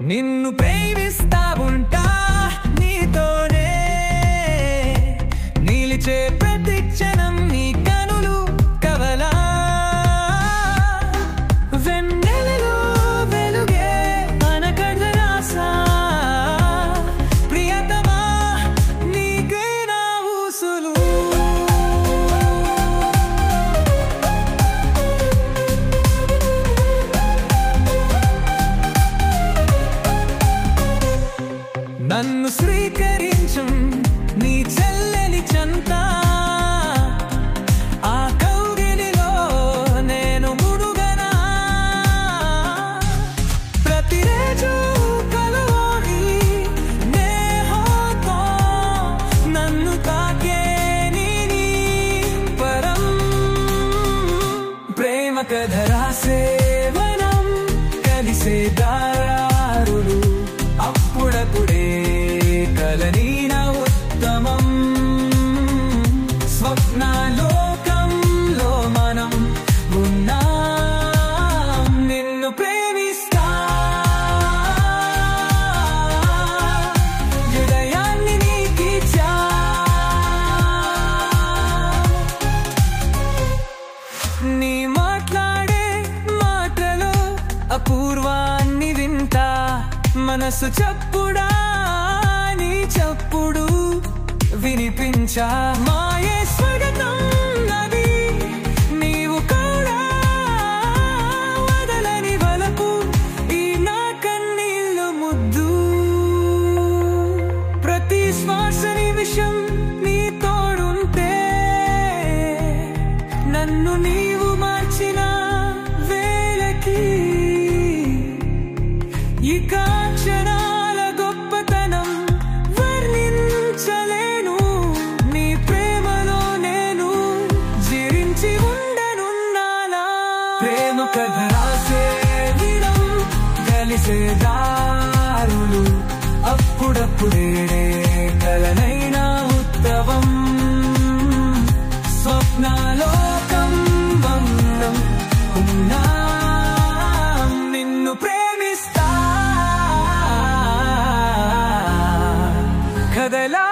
నిన్ను ప్రేమిస్తా ఉంటా నీతోనే నిలిచే ప్రతి క్షణం నీ కనులు కవలా వెన్నెలలో వెలుగే అనకడ రాసా ప్రియతమా నీకే నా ఊసులు నన్ను స్వీకరించు నీ చెల్లెలి చెంత ఆ కౌగిలిలో నేను ముడుగనా ప్రతిరోజు కలవాలి నేహంతో నన్ను తాకే నీ పరం ప్రేమ కథ రాసే వనం కలిసే దారులు అప్పుడప్పుడే కలనీనా ఉత్తమం స్వప్నలోకంలో మనం ఉన్నాం నిన్ను ప్రేమిస్తా హృదయాన్ని నీకిచ్చా నీ మాట్లాడే మాటలో అపూర్వాన్ని వింటా మనసు చప్పుడా నీ చప్పుడు వినిపించా మాయే స్వాగతం నది నీవు కూడా వదలని వలపు ఈ నా కన్నీళ్ళు ముద్దు ప్రతి శ్వాస నిమిషం నీ తోడుంటే నన్ను నీవు మార్చిన వేళకి ఈ కాంచనాల గొప్పతనం వర్ణించలేను నీ ప్రేమలో నేను జీవించి ఉండనున్నానా ప్రేమ కథ రాసే వినం కలిసే దారులు అప్పుడప్పుడే కలనైనా ఉత్తమం స్వప్నలోకం బంధం ఉన్నా నిన్ను ప్రేమిస్తా కదలా